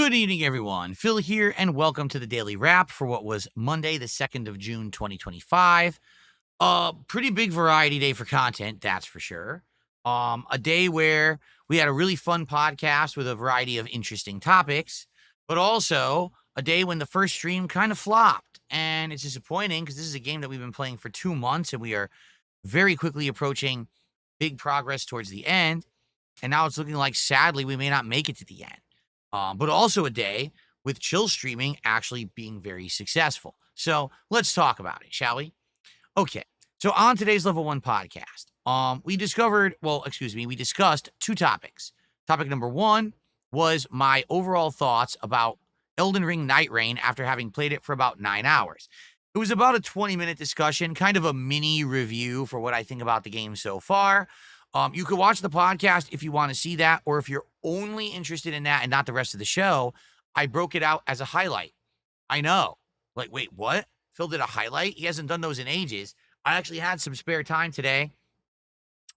Good evening, everyone. Phil here, and welcome to the Daily Wrap for what was Monday, the 2nd of June, 2025. Pretty big variety day for content, that's for sure. A day where we had a really fun podcast with a variety of interesting topics, but also a day when the first stream kind of flopped. And it's disappointing because this is a game that we've been playing for 2 months, and we are very quickly approaching big progress towards the end. And now it's looking like, sadly, we may not make it to the end. But also a day with chill streaming actually being very successful. So let's talk about it, shall we? Okay. So on today's Level 1 podcast, we discussed two topics. Topic number one was my overall thoughts about Elden Ring Night Rain after having played it for about 9 hours. It was about a 20-minute discussion, kind of a mini review for what I think about the game so far. You could watch the podcast if you want to see that, or if you're only interested in that and not the rest of the show, I broke it out as a highlight. I know. Like, wait, what? Phil did a highlight? He hasn't done those in ages. I actually had some spare time today,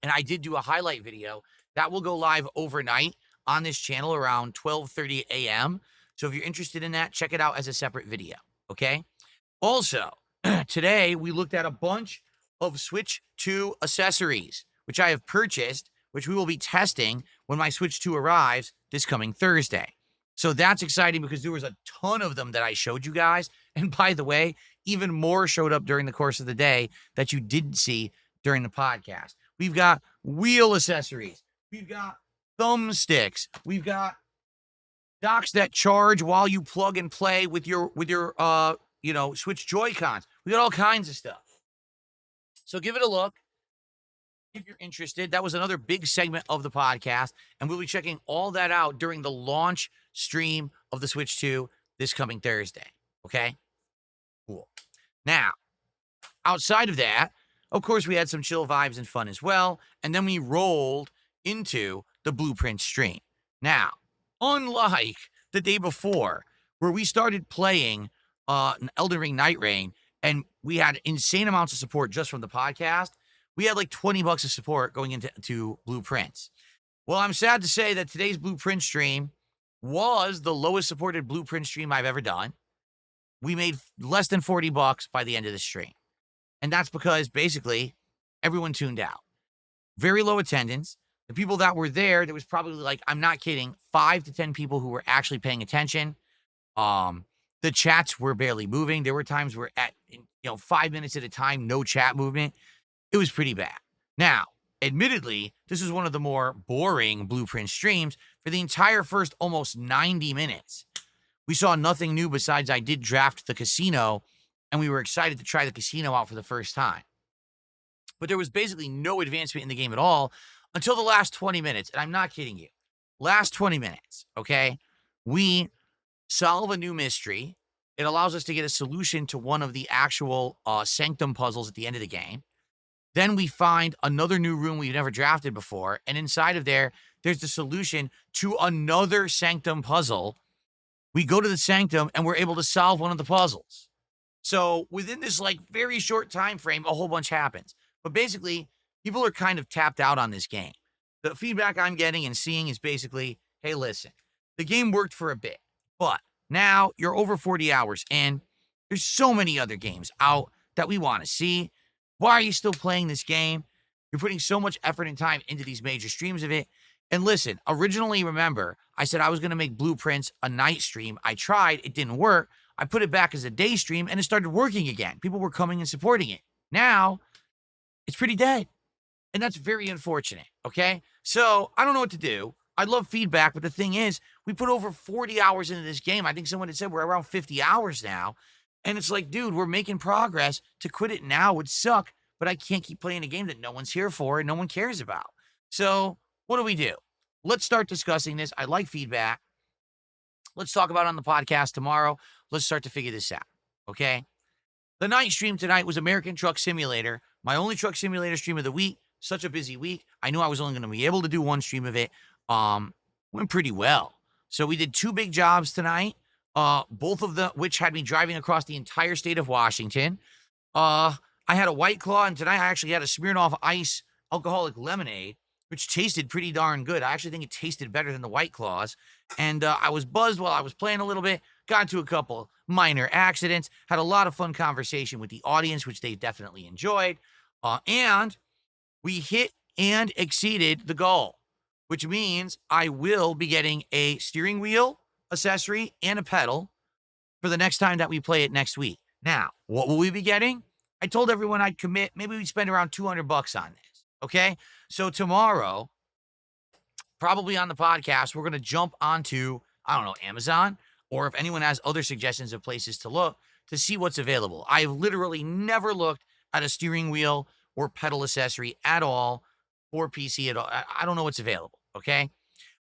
and I did do a highlight video that will go live overnight on this channel around 12:30 a.m. So if you're interested in that, check it out as a separate video, okay? Also, today we looked at a bunch of Switch 2 accessories, which I have purchased, which we will be testing when my Switch 2 arrives this coming Thursday. So that's exciting because there was a ton of them that I showed you guys. And by the way, even more showed up during the course of the day that you didn't see during the podcast. We've got wheel accessories. We've got thumbsticks. We've got docks that charge while you plug and play with your Switch Joy-Cons. We got all kinds of stuff. So give it a look if you're interested. That was another big segment of the podcast, and we'll be checking all that out during the launch stream of the Switch 2 this coming Thursday. Okay? Cool. Now, outside of that, of course, we had some chill vibes and fun as well, and then we rolled into the Blueprint stream. Now, unlike the day before, where we started playing Elden Ring Night Rain, and we had insane amounts of support just from the podcast, we had like $20 of support going into Blueprints. Well, I'm sad to say that today's Blueprint stream was the lowest supported Blueprint stream I've ever done. We made less than $40 by the end of the stream. And that's because basically everyone tuned out. Very low attendance. The people that were there was probably, like, I'm not kidding, 5 to 10 people who were actually paying attention. The chats were barely moving. There were times where 5 minutes at a time, no chat movement. It was pretty bad. Now, admittedly, this is one of the more boring Blueprint streams. For the entire first almost 90 minutes, we saw nothing new besides I did draft the casino, and we were excited to try the casino out for the first time. But there was basically no advancement in the game at all until the last 20 minutes, and I'm not kidding you. Last 20 minutes, okay? We solve a new mystery. It allows us to get a solution to one of the actual Sanctum puzzles at the end of the game. Then we find another new room we've never drafted before, and inside of there's the solution to another Sanctum puzzle. We go to the Sanctum, and we're able to solve one of the puzzles. So within this very short time frame, a whole bunch happens. But basically, people are kind of tapped out on this game. The feedback I'm getting and seeing is basically, hey, listen, the game worked for a bit, but now you're over 40 hours in. There's so many other games out that we want to see. Why are you still playing this game? You're putting so much effort and time into these major streams of it. And listen, originally, remember, I said I was going to make Blueprints a night stream. I tried. It didn't work. I put it back as a day stream, and it started working again. People were coming and supporting it. Now, it's pretty dead. And that's very unfortunate, okay? So, I don't know what to do. I'd love feedback, but the thing is, we put over 40 hours into this game. I think someone had said we're around 50 hours now. And it's like, dude, we're making progress. To quit it now would suck, but I can't keep playing a game that no one's here for and no one cares about. So, what do? Let's start discussing this. I like feedback. Let's talk about it on the podcast tomorrow. Let's start to figure this out, okay? The night stream tonight was American Truck Simulator, my only Truck Simulator stream of the week. Such a busy week. I knew I was only going to be able to do one stream of it. Went pretty well. So we did 2 big jobs tonight, both of which had me driving across the entire state of Washington. I had a White Claw, and tonight I actually had a Smirnoff Ice alcoholic lemonade. which tasted pretty darn good. I actually think it tasted better than the White Claws. And I was buzzed while I was playing a little bit, got into a couple minor accidents, had a lot of fun conversation with the audience, which they definitely enjoyed. And we hit and exceeded the goal, which means I will be getting a steering wheel accessory and a pedal for the next time that we play it next week. Now, what will we be getting? I told everyone I'd commit. Maybe we'd spend around $200 on this. Okay. So tomorrow, probably on the podcast, we're going to jump onto, I don't know, Amazon, or if anyone has other suggestions of places to look to see what's available. I've literally never looked at a steering wheel or pedal accessory at all for PC at all. I don't know what's available. Okay.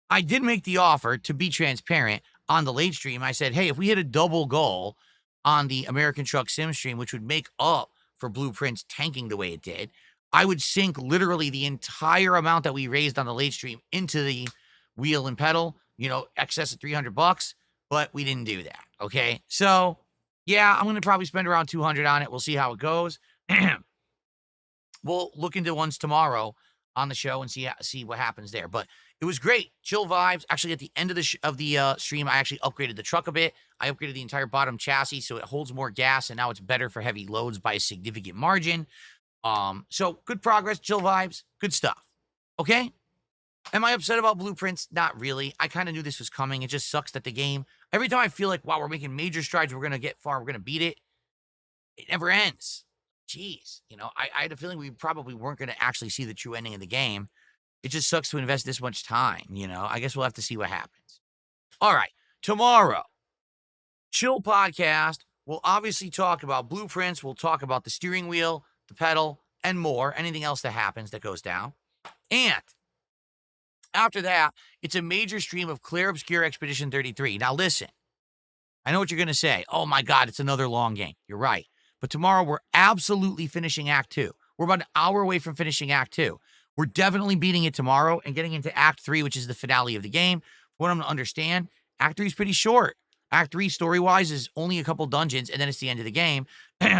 I did make the offer to be transparent on the late stream. I said, hey, if we hit a double goal on the American Truck Sim stream, which would make up for Blueprints tanking the way it did, I would sink literally the entire amount that we raised on the late stream into the wheel and pedal, excess of $300, but we didn't do that. Okay. So yeah, I'm going to probably spend around 200 on it. We'll see how it goes. We'll look into ones tomorrow on the show and see what happens there. But it was great. Chill vibes. Actually, at the end of the stream, I actually upgraded the truck a bit. I upgraded the entire bottom chassis so it holds more gas, and now it's better for heavy loads by a significant margin. So good progress, chill vibes, good stuff. Okay? Am I upset about Blueprints? Not really. I kind of knew this was coming. It just sucks that the game, every time I feel like, wow, we're making major strides, we're going to get far, we're going to beat it, it never ends. Jeez. I had a feeling we probably weren't going to actually see the true ending of the game. It just sucks to invest this much time, I guess we'll have to see what happens. All right. Tomorrow, Chill Podcast. We'll obviously talk about Blueprints. We'll talk about the steering wheel, the pedal, and more. Anything else that happens that goes down. And after that, it's a major stream of Clair Obscure Expedition 33. Now listen, I know what you're going to say. Oh my God, it's another long game. You're right. But tomorrow we're absolutely finishing Act 2. We're about an hour away from finishing Act 2. We're definitely beating it tomorrow and getting into Act 3, which is the finale of the game. What I'm going to understand, Act 3 is pretty short. Act 3, story-wise, is only a couple dungeons, and then it's the end of the game.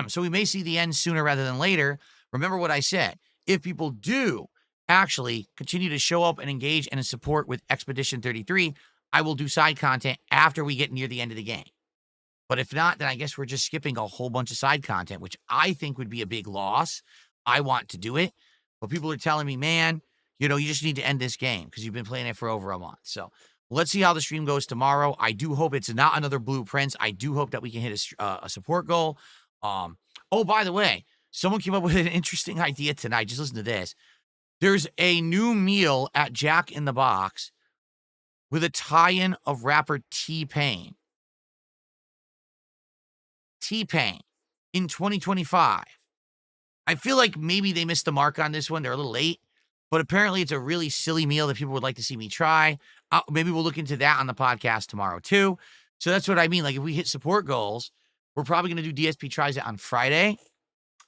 So we may see the end sooner rather than later. Remember what I said. If people do actually continue to show up and engage and support with Expedition 33, I will do side content after we get near the end of the game. But if not, then I guess we're just skipping a whole bunch of side content, which I think would be a big loss. I want to do it. But people are telling me, man, you just need to end this game because you've been playing it for over a month. So let's see how the stream goes tomorrow. I do hope it's not another Blueprints. I do hope that we can hit a support goal. Oh, by the way, someone came up with an interesting idea tonight. Just listen to this. There's a new meal at Jack in the Box with a tie-in of rapper T-Pain. T-Pain in 2025. I feel like maybe they missed the mark on this one. They're a little late, but apparently it's a really silly meal that people would like to see me try. Maybe we'll look into that on the podcast tomorrow too. So that's what I mean. Like if we hit support goals, we're probably going to do DSP Tries It on Friday.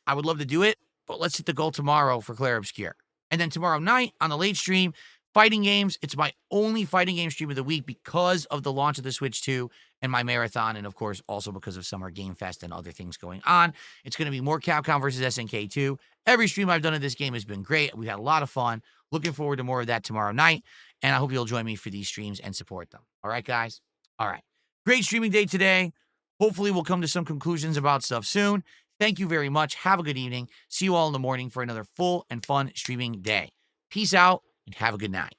I would love to do it, but let's hit the goal tomorrow for Clair Obscure. And then tomorrow night on the late stream, fighting games. It's my only fighting game stream of the week because of the launch of the Switch 2 and my marathon, and of course, also because of Summer Game Fest and other things going on. It's going to be more Capcom versus SNK 2. Every stream I've done of this game has been great. We had a lot of fun. Looking forward to more of that tomorrow night, and I hope you'll join me for these streams and support them. All right, guys? All right. Great streaming day today. Hopefully, we'll come to some conclusions about stuff soon. Thank you very much. Have a good evening. See you all in the morning for another full and fun streaming day. Peace out and have a good night.